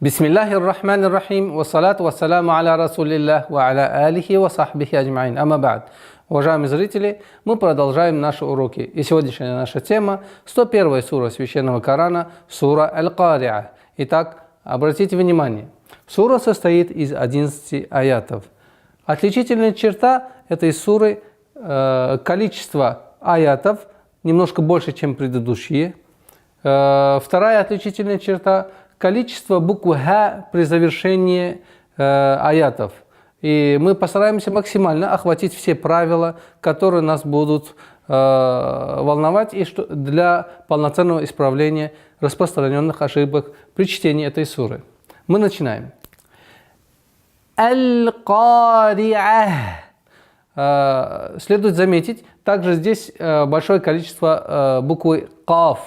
Бисмиллахир рахманир рахим, вассалату вассаламу аля расулиллах, ва аля алихи ва сахбихи аджмаин. Амма ба'д. Уважаемые зрители, мы продолжаем наши уроки. И сегодняшняя наша тема 101 сура Священного Корана, сура Аль-Кари'а. Итак, обратите внимание, сура состоит из 11 аятов. Отличительная черта этой суры количество аятов немножко больше, чем предыдущие. Вторая отличительная черта – количество букв «ха» при завершении аятов. И мы постараемся максимально охватить все правила, которые нас будут волновать и для полноценного исправления распространенных ошибок при чтении этой суры. Мы начинаем. Аль-Кари'а. Следует заметить, также здесь большое количество буквы «каф»,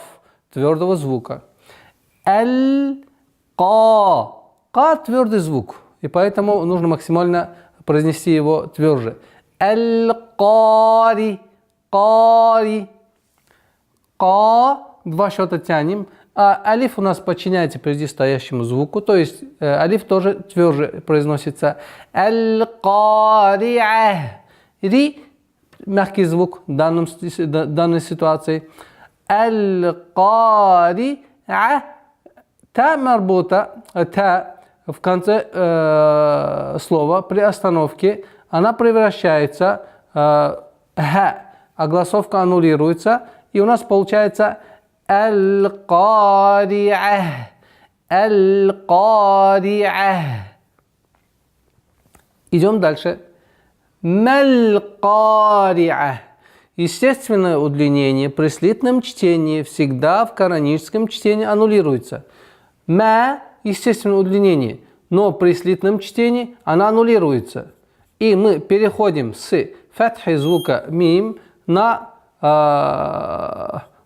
твердого звука. Аль-ка. Ка твердый звук, и поэтому нужно максимально произнести его тверже. Аль-кари. Кари. Ка. Два счета тянем. А алиф у нас подчиняется впереди стоящему звуку, то есть алиф тоже тверже произносится. Аль-кари'а. Ри. Мягкий звук в данной ситуации. Аль-кари'а. Та марбута, та в конце слова при остановке, она превращается ха, а гласовка аннулируется, и у нас получается аль-кари'а, аль-кари'а. Идем дальше. Маль-кари'а. Естественное удлинение при слитном чтении всегда в кораническом чтении аннулируется. Ма – естественное удлинение, но при слитном чтении она аннулируется. И мы переходим с фатхи звука мим на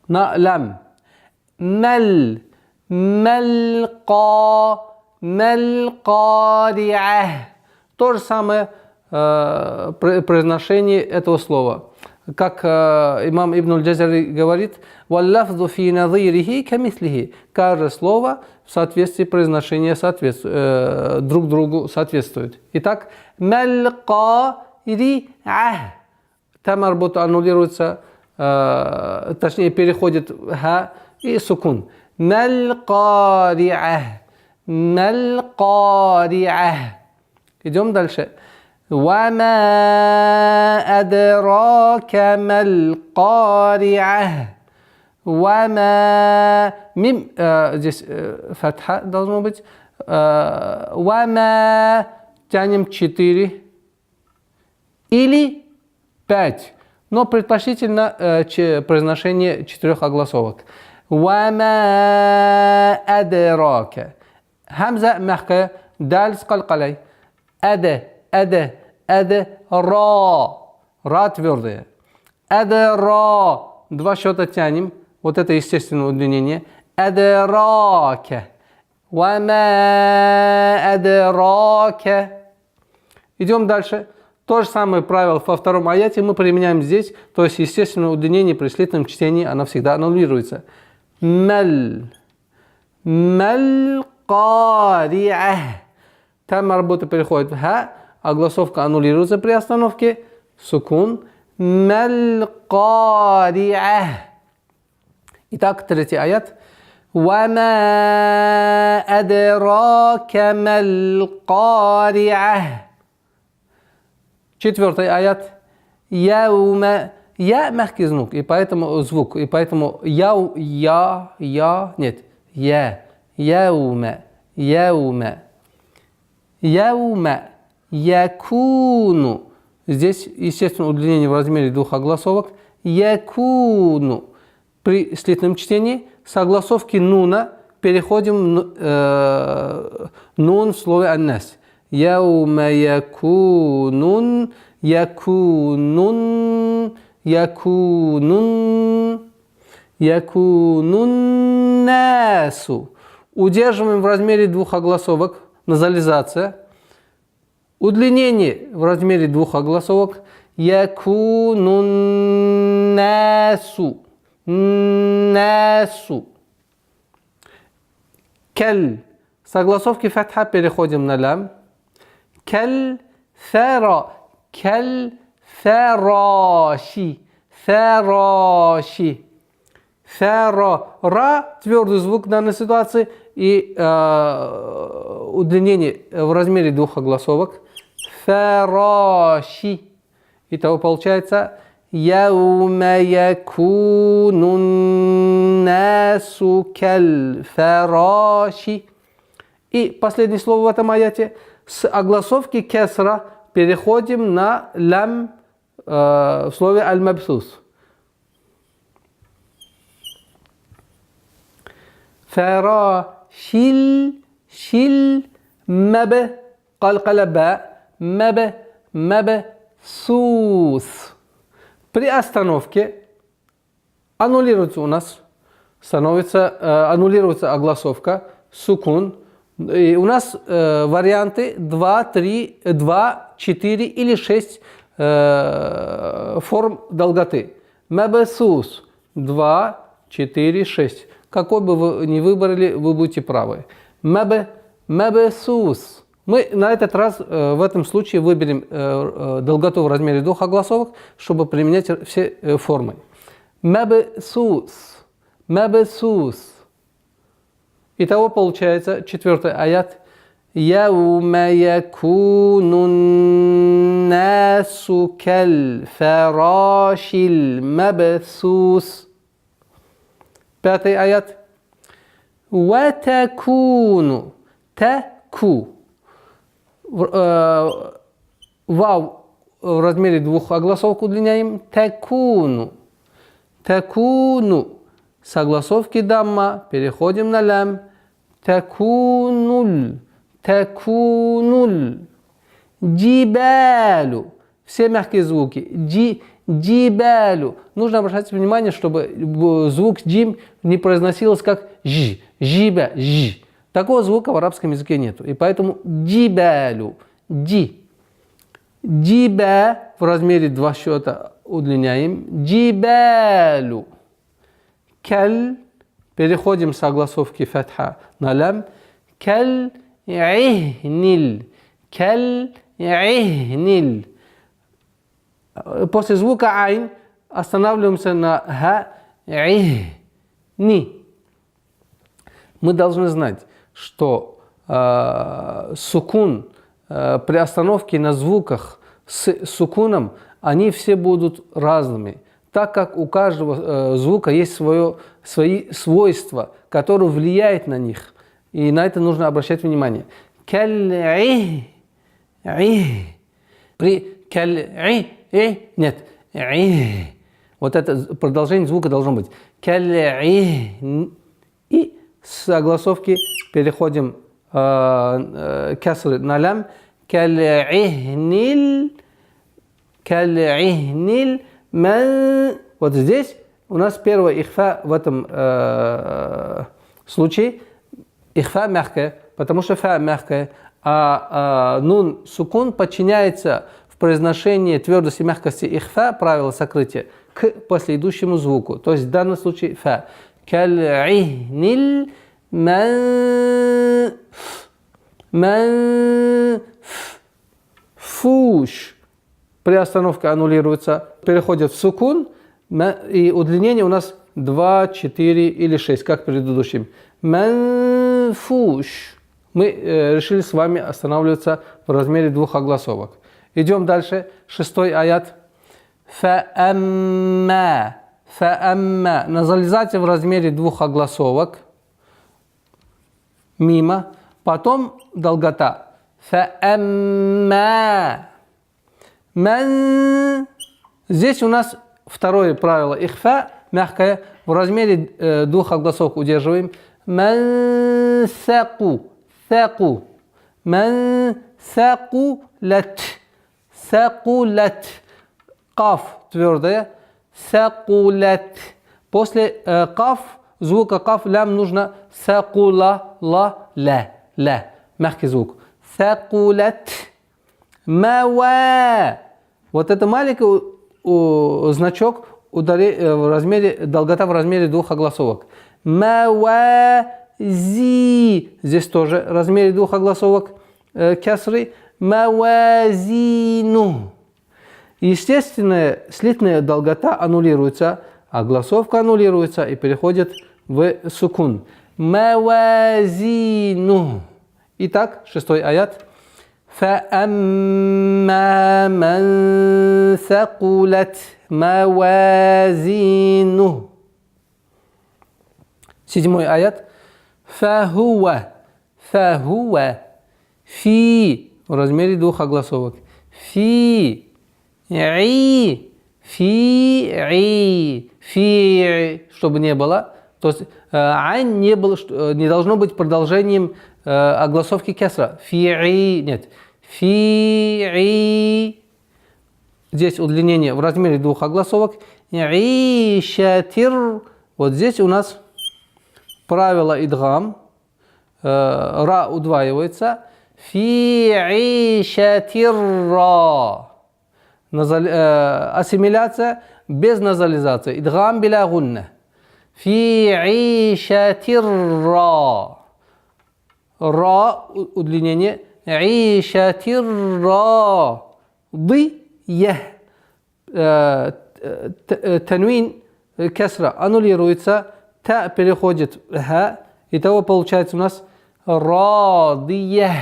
лям. Маль, маль-ка, маль-кари'а. То же самое произношение этого слова. Как имам Ибн аль-Джазари говорит, «Валлафзу фи надирихи камислихи». Каждое слово в соответствии произношения друг другу соответствует. Итак, «Маль-ка-ри-а». Там арбута аннулируется, точнее переходит «ха» и сукун. «Маль-ка-ри-а». «Маль-ка-ри-а». Идем дальше. وَمَا أَدْرَاكَ مَا الْقَارِعَةُ. وَمَا мим, здесь фатха должно быть. وَمَا тянем 4 или 5, но предпочтительно произношение 4 огласовок. وَمَا أَدْرَاكَ. Хамза мягкая, даль с калкалей. Ада, ра. Ра твердая. Ра. Два счета тянем. Вот это естественное удлинение. Адрака. Вама адрака. Идем дальше. То же самое правило во втором аяте мы применяем здесь. То есть естественное удлинение при слитном чтении оно всегда аннулируется. Маль. Маль-кари'а. Там работа переходит в ха, а гласовка аннулируется при остановке. Сукун. Маль-кари'а. Итак, третий аят. وَمَا أَدْرَاكَ مَا الْقَارِعَةُ. Четвертый аят. Яума. Я мягкий звук, и поэтому я, нет. Я. Яума. Яума. Яума. Якуну. Здесь, естественно, удлинение в размере двух огласовок. Якуну. При слитном чтении с огласовки нуна переходим нун в слове аннас. Яума якунун, якунун, якунун, якунун насу. Удерживаем в размере двух огласовок. Назализация. Удлинение в размере двух огласовок. Якунун насу. Насу. Кель. С огласовки фатха переходим на лям. Каль-фара. Каль-фараши. Фараши. Фара. Ра. Твердый звук в данной ситуации. И удлинение в размере двух огласовок. Фараши. Итого получается яума якуну насу каль-фараши. И последнее слово в этом аяте. С огласовки кесра переходим на лям в слове аль-мабсус. Фарашил, шил, маб, каль-калаба, маб, сус. При остановке аннулируется у нас, аннулируется огласовка, сукун. И у нас варианты 2, 3, 2, 4 или 6 форм долготы. Мабсус 2, 4, 6. Какой бы вы ни выбрали, вы будете правы. Мабсус. Мы на этот раз в этом случае выберем долготу в размере двух огласовок, чтобы применять все формы. Мабсус. Мабсус. Итого получается 4-й аят. Яума якуну насу каль-фарашил мабсус. 5-й аят. Ва такуну. Таку. Вау в размере двух огласовок удлиняем. Такуну. Такуну. С огласовки дамма переходим на лям. Такунуль. Такунуль. Джибалю. Все мягкие звуки. Джибалю. Нужно обращать внимание, чтобы звук джим не произносился как ж. Жиба. Ж. Такого звука в арабском языке нету. И поэтому джибалю. Джиба в размере 2 счета удлиняем. Джибалю. Каль. Переходим с огласовки фатха на лям. Каль-ихниль. Каль-ихниль. После звука айн останавливаемся на ха. Ни. Мы должны знать, что сукун при остановке на звуках с сукуном, они все будут разными, так как у каждого звука есть свои свойства, которые влияют на них. И на это нужно обращать внимание. При нет. Вот это продолжение звука должно быть. И с огласовки переходим касры на лям. Каль-ихниль. Вот здесь у нас первое ихфа в этом случае. Ихфа мягкая, потому что фа мягкая, а нун сукун подчиняется в произношении твердости и мягкости ихфа, правила сокрытия, к последующему звуку. То есть в данном случае фа. Каль-ихниль фуш. При остановке аннулируется, переходит в сукун, и удлинение у нас 2, 4 или 6, как в предыдущем. Манфуш. Мы решили с вами останавливаться в размере 2 огласовок. Идем дальше. 6-й аят. Фаамма. Фаамма. Назализация в размере 2 огласовок. Мимо. Потом долгота. Фаамма. Ман. Здесь у нас второе правило ихфа, мягкое, в размере 2 огласовок удерживаем. Ман саку. Саку. Ман сакулат. Сакулат. Каф твердая. Сакулат. После каф, звука каф, лям нужно сакула, ла, ла. Мягкий звук. Сакулат. Мава. Вот это маленький значок в размере, долгота в размере 2 огласовок. Мава Здесь тоже в размере двух огласовок кесры. Мавазину. Естественная слитная долгота аннулируется, огласовка аннулируется и переходит в сукун. Мавазину. Итак, 6-й аят. فَأَمَّا مَنْ ثَقُلَتْ مَوَازِينُهُ. 7-й аят. فَهُوَ фи в размере двух огласовок. Фи чтобы не было. То есть айн не должно быть продолжением огласовки кесра. Фи нет. Фи. Здесь удлинение в размере двух огласовок. Ишатир. Вот здесь у нас правило идгам. Ра удваивается. Фи ишатирра. Ассимиляция без назализации. Идгам биля гунна. Фи ишатирра. Ра удлинение. Ишатирра. Ды-я. Танвин кесра аннулируется. Та переходит в ха. Итого получается у нас радия.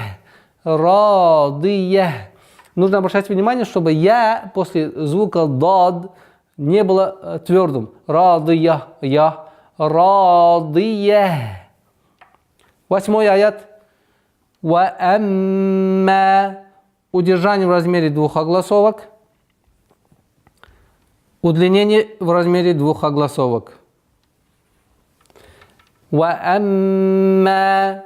Нужно обращать внимание, чтобы я после звука дад не было твердым. Радия. 8-й аят. Ва-амма. Удержание в размере двух огласовок. Удлинение в размере двух огласовок. Ва-амма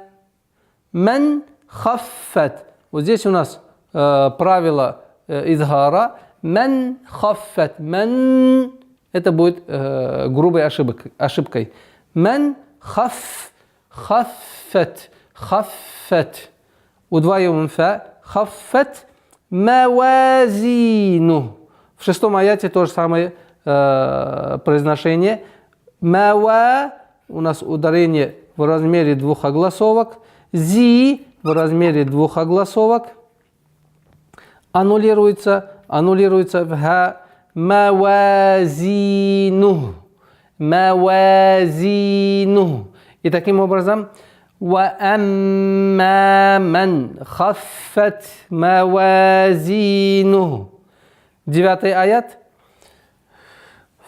ман хаффат. Вот здесь у нас правило изгара. Ман хаффат. Ман. Это будет грубой ошибкой. Ман хаффат. Удваиваем фа. Хаффат мавазину. В 6-м аяте то же самое произношение. Мава у нас ударение в размере двух огласовок. Зи в размере двух огласовок. Аннулируется в ха. Мавазину. И таким образом وَأَمَّا مَنْ خَفَّتْ مَوَازِينُهُ. 9-й аят.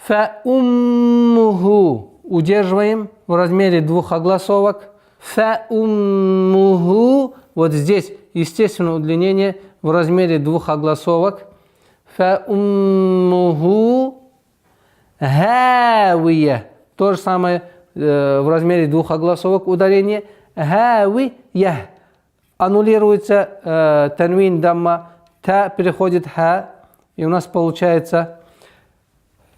فَأُمُّهُ. Удерживаем в размере двух огласовок. فَأُمُّهُ. Вот здесь естественное удлинение в размере двух огласовок. فَأُمُّهُ هَاوِيَةٌ. То же самое в размере двух огласовок ударение. Хавия. Аннулируется танвин дамма. Та переходит ха. И у нас получается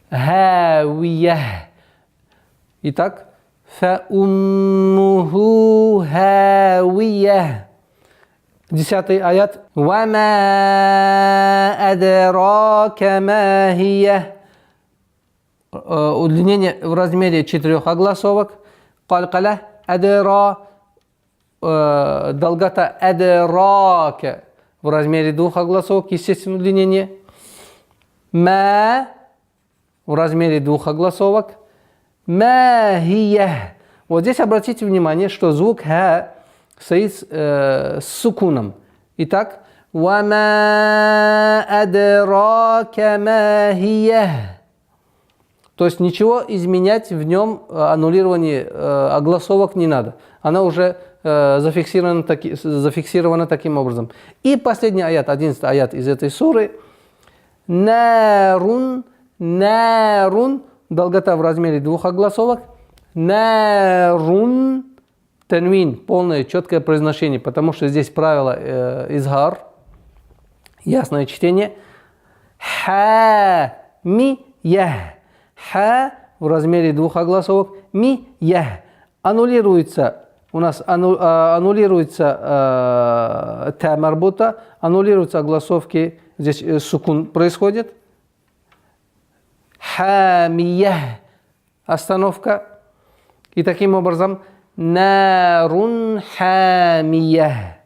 хавия. Итак. Фауммуху хавия. 10-й аят. Вама адрака ма хия. Удлинение в размере 4 огласовок. Калькаля адра. Долгота адрака в размере 2 огласовок. Естественное удлинение. Ма в размере 2 огласовок. Ма хия. Вот здесь обратите внимание, что звук ха стоит с сукуном. Итак. Вама адрака ма хия. То есть ничего изменять в нем, аннулирование огласовок не надо. Она уже зафиксирована таким образом. И последний аят, 11-й аят из этой суры. Нарун, долгота в размере 2 огласовок. Нарун, танвин, полное четкое произношение, потому что здесь правило изгар, ясное чтение. Ха-ми-я. Ха в размере 2 огласовок. Ми-я. Аннулируется. У нас аннулируется та марбута. Аннулируются огласовки. Здесь сукун происходит. Ха-ми-я. Остановка. И таким образом нарун хамия.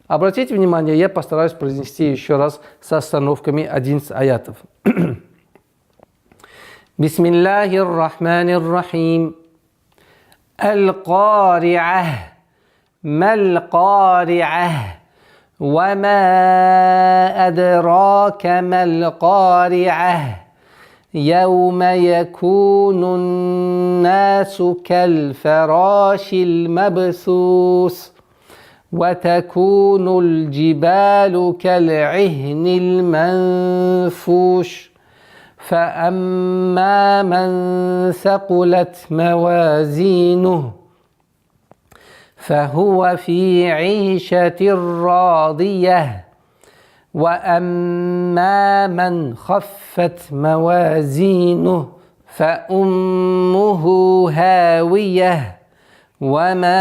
Обратите внимание, я постараюсь произнести еще раз с остановками 11 аятов. Бисмиллахир рахманир рахим. Аль-Кари'ah. Маль-Кари'ah. وما أدراك ما القارعة يوم يكون الناس كالفراش المبثوث وتكون الجبال كالعهن المنفوش فأما من ثقلت موازينه فهو في عيشة راضية وأما من خفت موازينه فأمه هاوية وما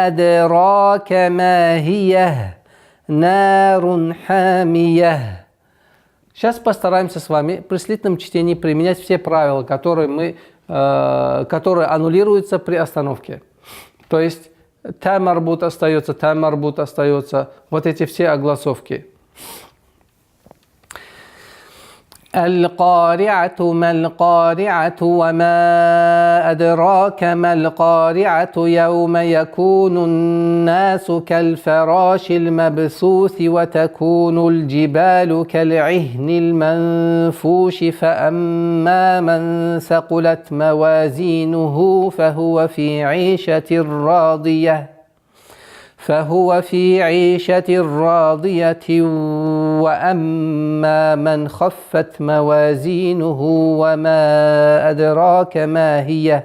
أدراك ما هي نار حامية. Сейчас постараемся с вами при слитном чтении применять все правила, которые аннулируются при остановке. То есть та марбут остается, вот эти все огласовки. القارعة ما القارعة وما أدراك ما القارعة يوم يكون الناس كالفراش المبثوث وتكون الجبال كالعهن المنفوش فأما من ثقلت موازينه فهو في عيشة راضية وأما من خفت موازينه وما أدراك ما هي.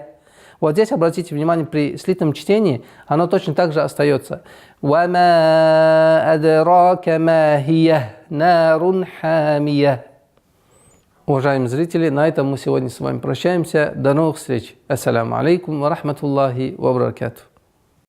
Вот здесь обратите внимание, при слитном чтении оно точно так же остается. وما أدراك ما هي نار حامية. Уважаемые зрители, на этом мы сегодня с вами прощаемся. До новых встреч. Ассаламу алейкум ва рахматуллахи ва баракатух.